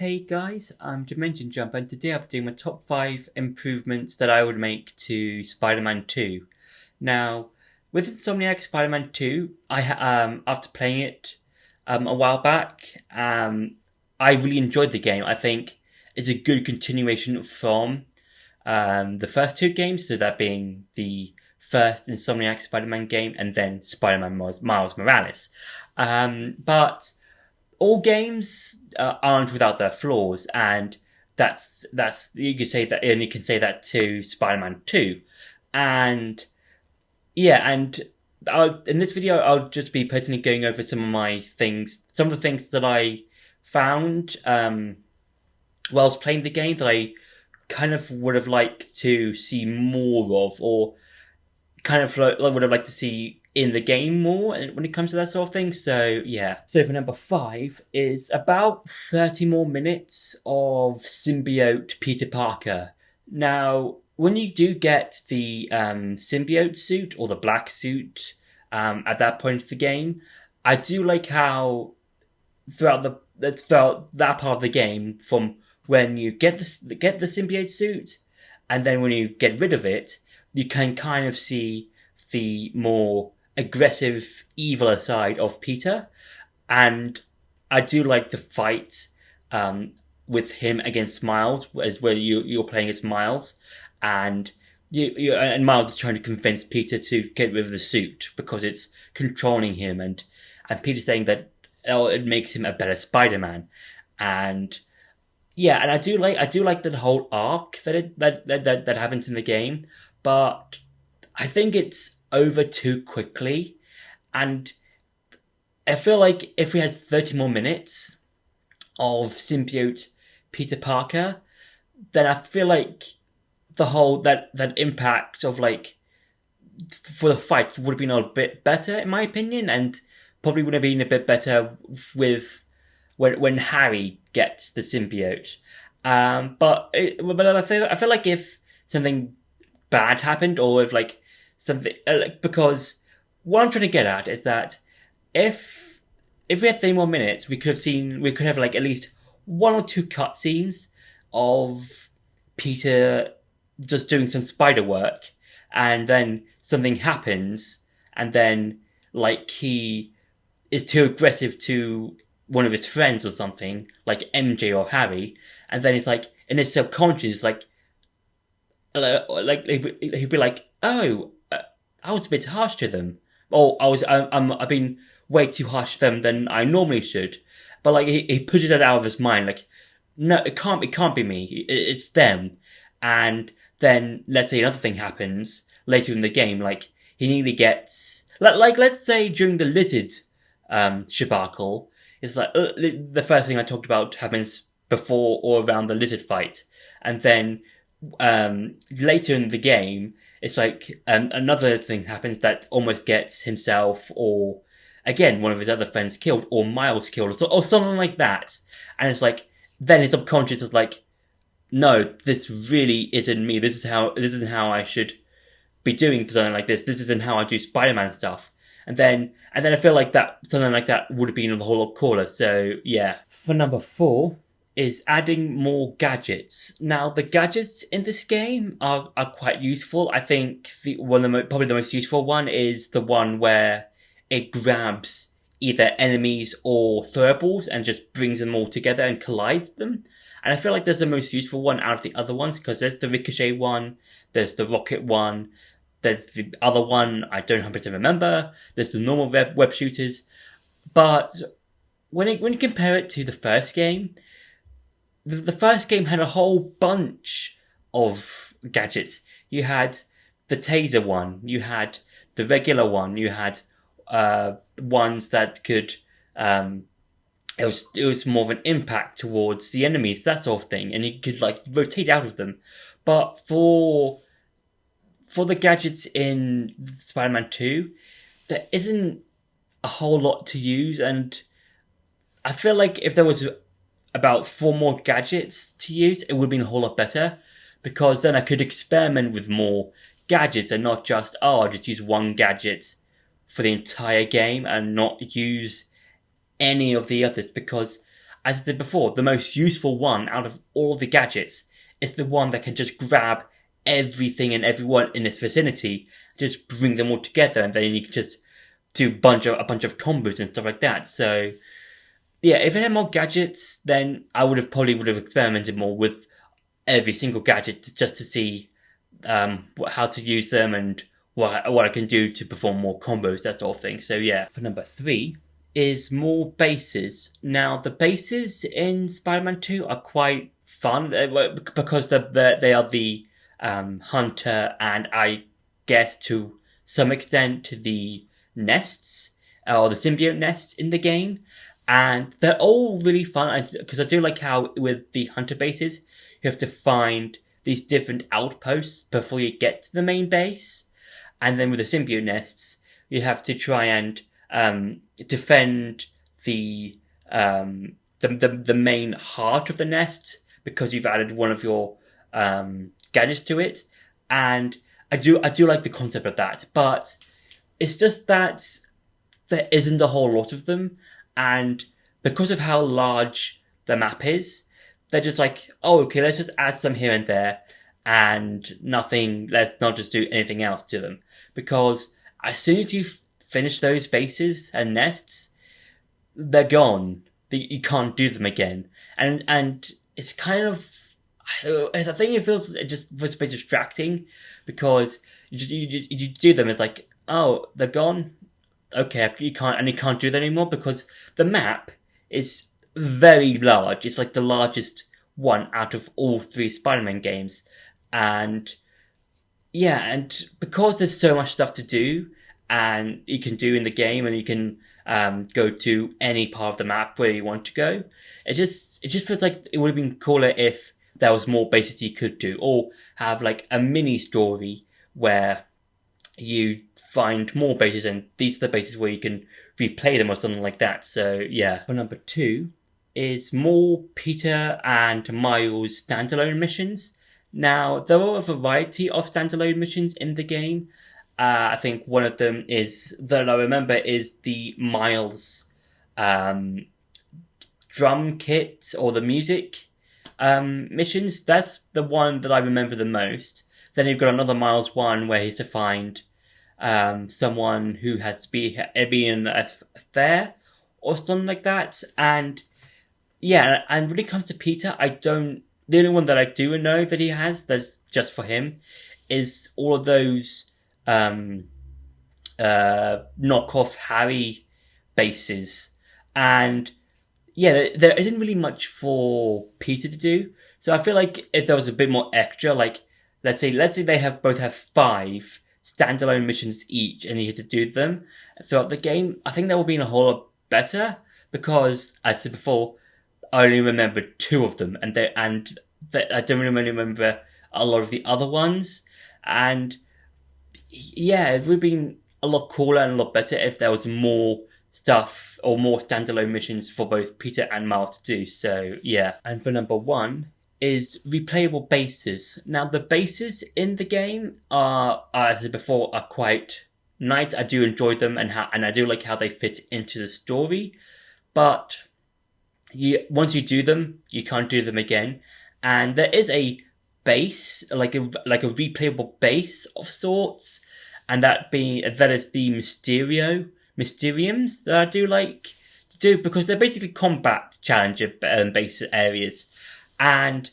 Hey guys, I'm Dimension Jump, and today I'll be doing my top 5 improvements that I would make to Spider-Man 2. Now, with Insomniacs Spider-Man 2, after playing it a while back, I really enjoyed the game. I think it's a good continuation from the first two games, so that being the first Insomniacs Spider-Man game and then Spider-Man Miles Morales. But all games aren't without their flaws, and that's you can say that, and you can say that to Spider-Man 2. And yeah, and in this video I'll just be personally going over some of the things that I found while I was playing the game that I kind of would have liked to see more of, or kind of would have liked to see in the game more when it comes to that sort of thing. So yeah. So for number 5 is about 30 more minutes of Symbiote Peter Parker. Now, when you do get the Symbiote suit, or the black suit, at that point of the game, I do like how throughout that part of the game, from when you get the Symbiote suit, and then when you get rid of it, you can kind of see the more aggressive, eviler side of Peter. And I do like the fight with him against Miles, as where you're playing as Miles, and and Miles is trying to convince Peter to get rid of the suit because it's controlling him, and Peter's saying that it makes him a better Spider-Man. And yeah, and I do like the whole arc that happens in the game, but I think it's over too quickly, and I feel like if we had 30 more minutes of Symbiote Peter Parker, then I feel like the whole that impact of, like, for the fight would have been a bit better, in my opinion, and probably would have been a bit better with when Harry gets the symbiote. But I feel like if something bad happened, or if like something because what I'm trying to get at is that if we had 30 more minutes, we could have like at least one or two cutscenes of Peter just doing some spider work, and then something happens, and then like he is too aggressive to one of his friends or something, like MJ or Harry, and then it's like in his subconscious, like he'd be like, "Oh, I was a bit harsh to them. Oh, I've been way too harsh to them than I normally should." But like he put it out of his mind, like, no, it can't be me. It's them. And then let's say another thing happens later in the game, like he nearly gets like let's say during the lizard debacle. It's like the first thing I talked about happens before or around the lizard fight, and then later in the game, it's like another thing happens that almost gets himself, or again one of his other friends, killed, or Miles killed, or something like that. And it's like then his subconscious is like, no, this really isn't me. This isn't how I should be doing something like this. This isn't how I do Spider-Man stuff. And then I feel like that something like that would have been a whole lot cooler. So yeah. For number 4 is adding more gadgets. Now the gadgets in this game are quite useful. I think probably the most useful one is the one where it grabs either enemies or throwables and just brings them all together and collides them. And I feel like there's the most useful one out of the other ones, because there's the Ricochet one, there's the Rocket one, there's the other one I don't happen to remember, there's the normal web shooters. But when you compare it to the first game, the first game had a whole bunch of gadgets. You had the taser one, you had the regular one, you had ones that could it was more of an impact towards the enemies, that sort of thing, and you could like rotate out of them. But for the gadgets in Spider-Man 2, there isn't a whole lot to use, and I feel like if there was about 4 more gadgets to use, it would have been a whole lot better, because then I could experiment with more gadgets and not just, I'll just use one gadget for the entire game and not use any of the others, because as I said before, the most useful one out of all the gadgets is the one that can just grab everything and everyone in its vicinity, just bring them all together, and then you can just do a bunch of combos and stuff like that. So yeah, if it had more gadgets, then I probably would have experimented more with every single gadget just to see how to use them and what I can do to perform more combos, that sort of thing. So yeah, for number 3 is more bases. Now the bases in Spider-Man 2 are quite fun because they are the hunter and I guess to some extent the nests or the symbiote nests in the game, and they're all really fun because I do like how with the hunter bases you have to find these different outposts before you get to the main base, and then with the symbiote nests you have to try and defend the main heart of the nest because you've added one of your gadgets to it, and I do like the concept of that, but it's just that there isn't a whole lot of them, and because of how large the map is, they're just like, oh, okay, let's just add some here and there, and let's not just do anything else to them, because as soon as you finish those bases and nests, they're gone. You can't do them again, and it's kind of, I think it feels just a bit distracting because you do them. It's like, oh, they're gone. Okay, you can't do that anymore because the map is very large. It's like the largest one out of all 3 Spider-Man games, and yeah, and because there's so much stuff to do, and you can do in the game, and you can go to any part of the map where you want to go. It just feels like it would have been cooler if there was more bases you could do, or have like a mini story where you find more bases and these are the bases where you can replay them or something like that. So yeah. For number 2 is more Peter and Miles standalone missions. Now, there are a variety of standalone missions in the game. I think one of them that I remember is the Miles drum kit or the music missions. That's the one that I remember the most. Then you've got another Miles one where he's to find someone who has to be in a fair or something like that. And yeah, and when it comes to Peter, the only one that I do know that he has that's just for him is all of those knockoff Harry bases. And yeah, there isn't really much for Peter to do. So I feel like if there was a bit more extra, like let's say they both have 5 standalone missions each, and you have to do them throughout the game, I think that would be a whole lot better. Because as I said before, I only remember 2 of them, and I don't really remember a lot of the other ones. And yeah, it would have been a lot cooler and a lot better if there was more stuff or more standalone missions for both Peter and Miles to do. So yeah. And for number 1 is replayable bases. Now the bases in the game are, as I said before, are quite nice. I do enjoy them, and I do like how they fit into the story. But once you do them, you can't do them again. And there is a base, like a replayable base of sorts, and that is the Mysteriums that I do like to do, because they're basically combat challenger base areas. And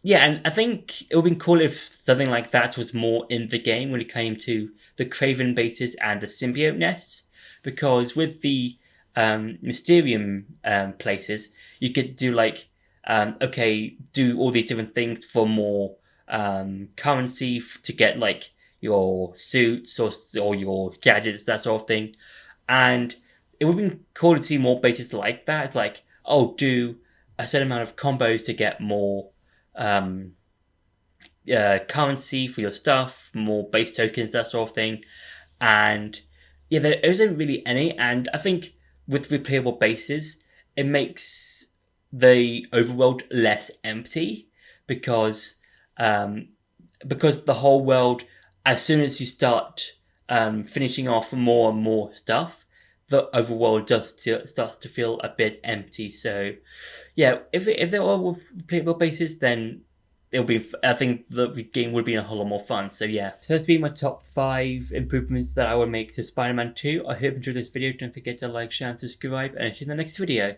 yeah, and I think it would be cool if something like that was more in the game when it came to the Craven bases and the symbiote nests, because with the Mysterium places, you could do like do all these different things for more currency to get like your suits or your gadgets, that sort of thing. And it would be cool to see more bases like that. It's like, do a certain amount of combos to get more currency for your stuff, more base tokens, that sort of thing. And yeah, there isn't really any. And I think with replayable bases, it makes the overworld less empty, because the whole world, as soon as you start finishing off more and more stuff, the overworld starts to feel a bit empty. So yeah, if they're all with replayable bases, then it'll be. I think the game would be a whole lot more fun. So yeah, so that's been my top 5 improvements that I would make to Spider-Man 2. I hope you enjoyed this video. Don't forget to like, share, and subscribe, and I'll see you in the next video.